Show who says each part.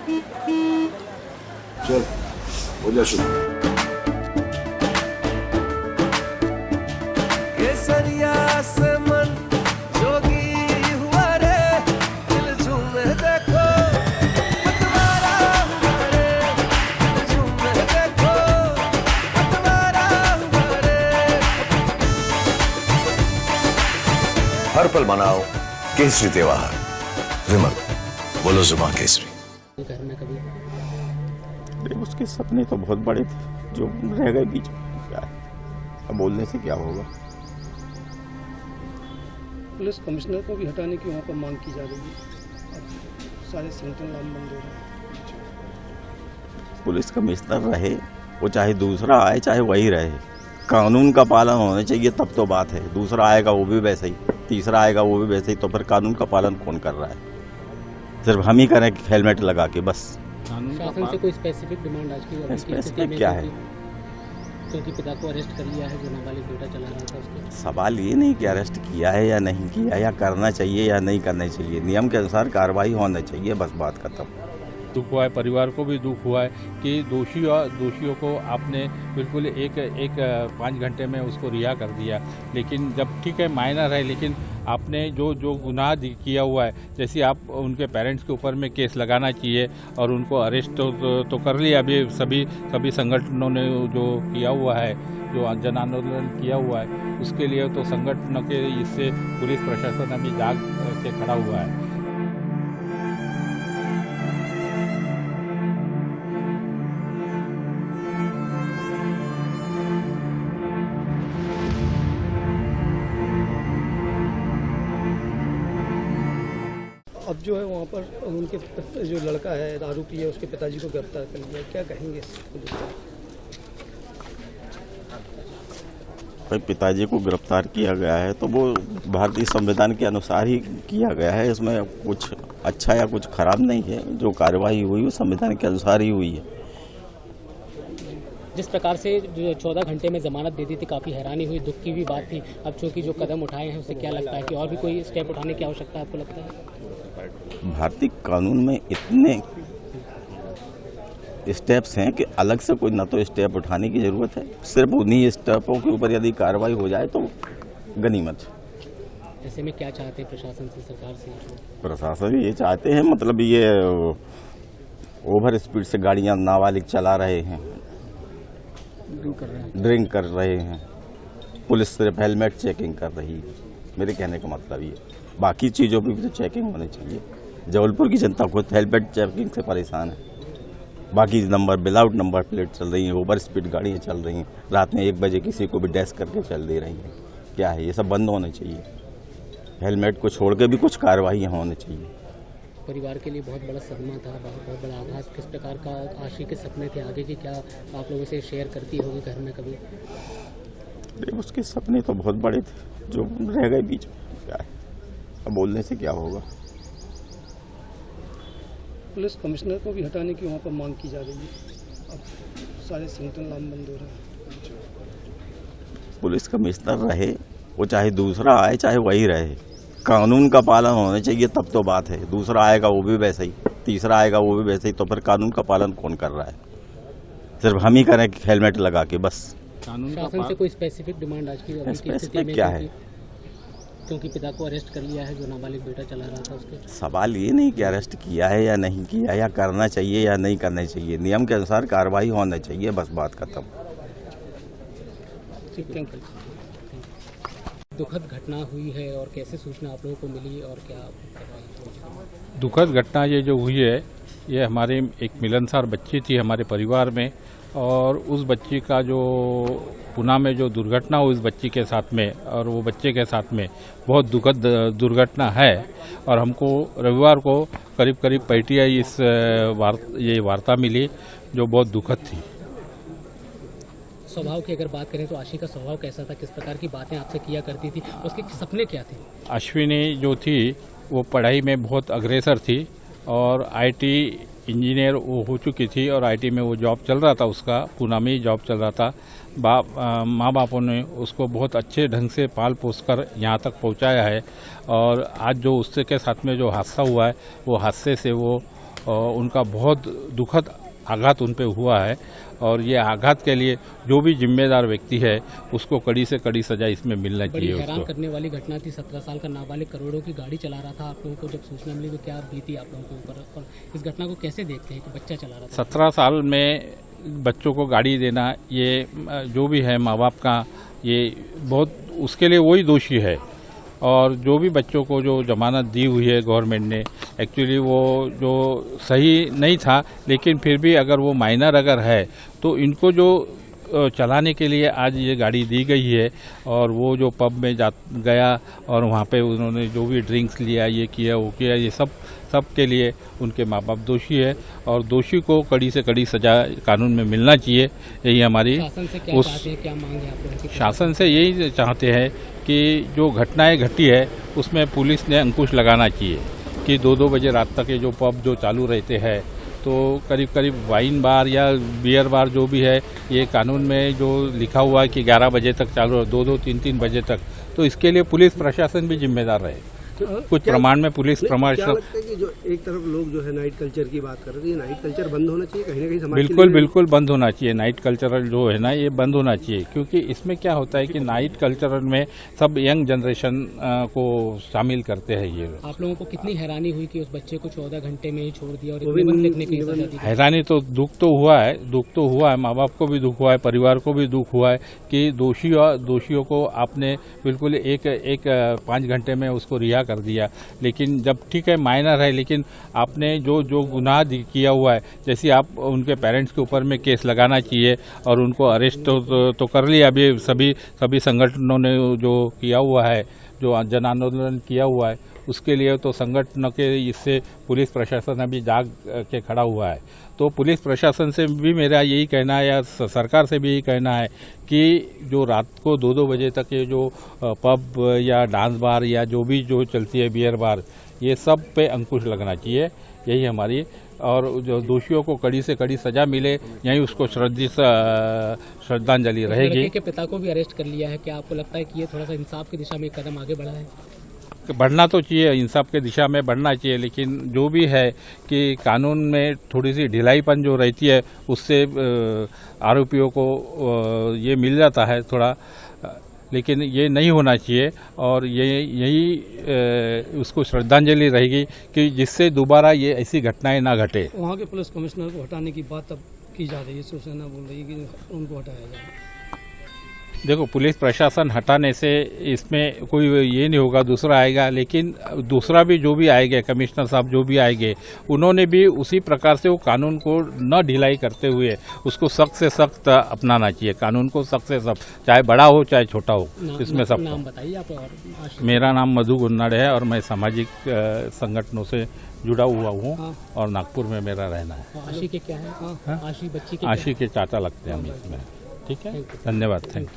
Speaker 1: चल हो जा शुरू।
Speaker 2: केसरिया से मन जोगी हुआ रे, दिल झूमे देखो पतवारा हुआ रे, दिल झूमे देखो पतवारा हुआ रे।
Speaker 1: हर पल मनाओ केसरी त्योहार। विमल बोलो जुबान केसरी।
Speaker 3: घर में कभी
Speaker 4: अरे उसके सपने तो बहुत बड़े थे जो रह गए बीच में। क्या है, अब बोलने से क्या होगा।
Speaker 5: पुलिस कमिश्नर को भी हटाने की वहाँ पर मांग की जा रही है। अब सारे संगठन लामबंद हो रहे हैं।
Speaker 4: पुलिस कमिश्नर रहे, वो चाहे दूसरा आए चाहे वही रहे, कानून का पालन होना चाहिए तब तो बात है। दूसरा आएगा वो भी वैसे ही, तीसरा आएगा वो भी वैसे ही, तो फिर कानून का पालन कौन कर रहा है? सिर्फ हम ही करें हेलमेट लगा के बस।
Speaker 3: शासन से कोई स्पेसिफिक डिमांड आज की
Speaker 4: स्पेसिफिक क्या है?
Speaker 3: क्योंकि पिता को अरेस्ट कर लिया है जो नाबालिग बेटा चला रहा था उसके।
Speaker 4: सवाल ये नहीं कि अरेस्ट किया है या नहीं किया, या करना चाहिए या नहीं करना चाहिए। नियम के अनुसार कार्रवाई होना चाहिए, बस बात खत्म।
Speaker 6: दुख हुआ है, परिवार को भी दुख हुआ है कि दोषियों को आपने बिल्कुल एक 5 घंटे में उसको रिहा कर दिया। लेकिन जब ठीक है माइनर है, लेकिन आपने जो गुनाह किया हुआ है, जैसे आप उनके पेरेंट्स के ऊपर में केस लगाना चाहिए और उनको अरेस्ट तो कर लिया। अभी सभी संगठनों ने जो किया हुआ है, जो जन आंदोलन किया हुआ है, उसके लिए तो संगठनों के इससे पुलिस प्रशासन अभी जाग के खड़ा हुआ है।
Speaker 5: अब जो है वहाँ पर उनके जो लड़का है आरोपी है उसके पिताजी को गिरफ्तार कर लिया। क्या कहेंगे पुलिस को?
Speaker 4: भाई पिताजी को गिरफ्तार किया गया है तो वो भारतीय संविधान के अनुसार ही किया गया है। इसमें कुछ अच्छा या कुछ खराब नहीं है। जो कार्रवाई हुई वो संविधान के अनुसार ही हुई है।
Speaker 3: जिस प्रकार से जो 14 घंटे में जमानत दे दी थी, काफ़ी हैरानी हुई, दुख की भी बात थी। अब चूंकि जो कदम उठाए हैं उससे क्या लगता है कि और भी कोई स्टेप उठाने की आवश्यकता आपको लगता है?
Speaker 4: भारतीय कानून में इतने स्टेप्स हैं कि अलग से कोई ना तो स्टेप उठाने की जरूरत है। सिर्फ उन्हीं स्टेपों के ऊपर यदि कार्रवाई हो जाए तो गनीमत।
Speaker 3: ऐसे में क्या चाहते हैं प्रशासन से, सरकार से?
Speaker 4: प्रशासन ये चाहते हैं, मतलब ये ओवर स्पीड से गाड़ियां नाबालिग चला रहे हैं, ड्रिंक कर रहे हैं। पुलिस सिर्फ हेलमेट चेकिंग कर रही है। मेरे कहने का मतलब ये, बाकी चीज़ों पर भी तो चेकिंग होनी चाहिए। जबलपुर की जनता खुद हेलमेट चेकिंग से परेशान है। बाकी नंबर विदाउट नंबर प्लेट चल रही हैं, ओवर स्पीड गाड़ियाँ चल रही हैं, रात में 1 बजे किसी को भी डैश करके चल दे रही हैं। क्या है, ये सब बंद होना चाहिए। हेलमेट को छोड़ के भी कुछ कार्रवाई होनी चाहिए।
Speaker 3: परिवार के लिए बहुत बड़ा सदमा था, बहुत बड़ा आघात। किस प्रकार का आशी के सपने थे आगे की, क्या आप लोगों से शेयर करती होगी घर में कभी?
Speaker 4: अरे उसके सपने तो बहुत बड़े थे जो रह गए बीच में। क्या है, अब बोलने से क्या होगा।
Speaker 5: पुलिस कमिश्नर को भी हटाने की वहाँ पर मांग की जा रही है। अब सारे संगठन लामबंद हो रहे हैं।
Speaker 4: पुलिस कमिश्नर रहे, वो चाहे दूसरा आए चाहे वही रहे, कानून का पालन होना चाहिए तब तो बात है। दूसरा आएगा वो भी वैसे ही, तीसरा आएगा वो भी वैसे ही, तो फिर कानून का पालन कौन कर रहा है? सिर्फ हम ही करें हेलमेट लगा के बस।
Speaker 3: शासन से कोई स्पेसिफिक डिमांड आज की
Speaker 4: स्पेसिफिक क्या है?
Speaker 3: क्योंकि पिता को अरेस्ट कर लिया है जो नाबालिग बेटा चला रहा था उसके।
Speaker 4: सवाल ये नहीं कि अरेस्ट किया है या नहीं किया, या करना चाहिए या नहीं करना चाहिए। नियम के अनुसार कार्रवाई होना चाहिए, बस बात खत्म।
Speaker 5: Thank you.
Speaker 3: दुखद घटना हुई है और कैसे सूचना आप लोगों को मिली और क्या कार्रवाई?
Speaker 6: दुखद घटना ये जो हुई है, ये हमारे एक मिलनसार बच्ची थी हमारे परिवार में, और उस बच्ची का जो पुणे में जो दुर्घटना हुई उस बच्ची के साथ में और वो बच्चे के साथ में बहुत दुखद दुर्घटना है। और हमको रविवार को करीब पीटीआई ये वार्ता मिली जो बहुत दुखद थी।
Speaker 3: स्वभाव की अगर बात करें तो आशी का स्वभाव कैसा था, किस प्रकार की बातें आपसे किया करती थी, उसके सपने क्या थे?
Speaker 6: अश्विनी जो थी वो पढ़ाई में बहुत अग्रेसर थी और आईटी इंजीनियर वो हो चुकी थी और आईटी में वो जॉब चल रहा था, उसका पुणे में ही जॉब चल रहा था। माँ बापों ने उसको बहुत अच्छे ढंग से पाल पोस कर यहाँ तक पहुँचाया है। और आज जो उससे के साथ में जो हादसा हुआ है वो हादसे से वो और उनका बहुत दुखद आघात उन पे हुआ है और ये आघात के लिए जो भी जिम्मेदार व्यक्ति है उसको कड़ी से कड़ी सजा इसमें मिलना
Speaker 3: बड़ी
Speaker 6: चाहिए
Speaker 3: हैरान
Speaker 6: उसको।
Speaker 3: करने वाली घटना थी। 17 साल का नाबालिग करोड़ों की गाड़ी चला रहा था। आप लोगों को जब सूचना मिली तो क्या बीती आप लोगों के ऊपर, और इस घटना को कैसे देखते हैं कि बच्चा चला रहा था?
Speaker 6: 17 साल में बच्चों को गाड़ी देना, ये जो भी है माँ बाप का, ये बहुत उसके लिए वही दोषी है। और जो भी बच्चों को जो जमानत दी हुई है गवर्नमेंट ने, एक्चुअली वो जो सही नहीं था, लेकिन फिर भी अगर वो माइनर अगर है तो इनको जो चलाने के लिए आज ये गाड़ी दी गई है। और वो जो पब में गया और वहाँ पे उन्होंने जो भी ड्रिंक्स लिया, ये किया वो किया, ये सब के लिए उनके माँ बाप दोषी है और दोषी को कड़ी से कड़ी सजा कानून में मिलना चाहिए। यही हमारी
Speaker 3: शासन से क्या चाहते हैं, क्या मांगे आप लोगों की?
Speaker 6: शासन से यही चाहते हैं कि जो घटनाएं घटी है उसमें पुलिस ने अंकुश लगाना चाहिए कि 2-2 बजे रात तक ये जो पब जो चालू रहते हैं, तो करीब करीब वाइन बार या बियर बार जो भी है, ये कानून में जो लिखा हुआ है कि 11 बजे तक चालू है, 2-2, 3-3 बजे तक, तो इसके लिए पुलिस प्रशासन भी जिम्मेदार रहे। कुछ प्रमाण में पुलिस प्रमाण
Speaker 5: क्या लगता है कि जो एक तरफ लोग जो है नाइट कल्चर की बात कर रहे थे, ये नाइट कल्चर बंद होना चाहिए कहीं ना कहीं समाज के लिए?
Speaker 6: बिल्कुल बंद होना चाहिए। नाइट कल्चरल जो है ना, ये बंद होना चाहिए, क्योंकि इसमें क्या होता है कि नाइट कल्चरल में सब यंग जनरेशन को शामिल करते हैं ये लोग।
Speaker 3: आप लोगों को कितनी हैरानी हुई कि उस बच्चे को 14 घंटे में ही छोड़ दिया और इतने बंद लिखने की सजा दी?
Speaker 6: हैरानी तो दुख तो हुआ है, माँ बाप को भी दुख हुआ है, परिवार को भी दुख हुआ है कि दोषियों को आपने बिल्कुल एक 5 घंटे में उसको रिहा कर दिया। लेकिन जब ठीक है माइनर है, लेकिन आपने जो गुनाह किया हुआ है, जैसे आप उनके पेरेंट्स के ऊपर में केस लगाना चाहिए और उनको अरेस्ट तो कर लिया। अभी सभी संगठनों ने जो किया हुआ है, जो जन आंदोलन किया हुआ है, उसके लिए तो संगठनों के इससे पुलिस प्रशासन अभी जाग के खड़ा हुआ है। तो पुलिस प्रशासन से भी मेरा यही कहना है या सरकार से भी यही कहना है कि जो रात को 2-2 बजे तक ये जो पब या डांस बार या जो भी जो चलती है बियर बार, ये सब पे अंकुश लगना चाहिए। यही हमारी, और जो दोषियों को कड़ी से कड़ी सजा मिले, यही उसको श्रद्धांजलि रहेगी।
Speaker 3: लड़के के पिता को भी अरेस्ट कर लिया है। क्या आपको लगता है कि ये थोड़ा सा इंसाफ की दिशा में एक कदम आगे बढ़ा है?
Speaker 6: बढ़ना तो चाहिए, इंसाफ के दिशा में बढ़ना चाहिए, लेकिन जो भी है कि कानून में थोड़ी सी ढिलाईपन जो रहती है उससे आरोपियों को ये मिल जाता है थोड़ा, लेकिन ये नहीं होना चाहिए। और यही उसको श्रद्धांजलि रहेगी कि जिससे दोबारा ये ऐसी घटनाएं ना घटे।
Speaker 5: वहाँ के पुलिस कमिश्नर को हटाने की बात अब की जा रही है, शिवसेना बोल रही है कि उनको हटाया जाए।
Speaker 6: देखो, पुलिस प्रशासन हटाने से इसमें कोई ये नहीं होगा, दूसरा आएगा। लेकिन दूसरा भी जो भी आएंगे, कमिश्नर साहब जो भी आएंगे, उन्होंने भी उसी प्रकार से वो कानून को न ढिलाई करते हुए उसको सख्त से सख्त अपनाना चाहिए। कानून को सख्त से सख्त, चाहे बड़ा हो चाहे छोटा हो, इसमें सब।
Speaker 3: नाम बताइए आप। और
Speaker 6: मेरा नाम मधु गुन्नाड़े है और मैं सामाजिक संगठनों से जुड़ा हुआ हूँ और नागपुर में मेरा रहना है।
Speaker 3: आशी के क्या है? आशी बच्ची के
Speaker 6: आशी के चाचा लगते हैं हम इसमें। ठीक है, धन्यवाद, थैंक यू।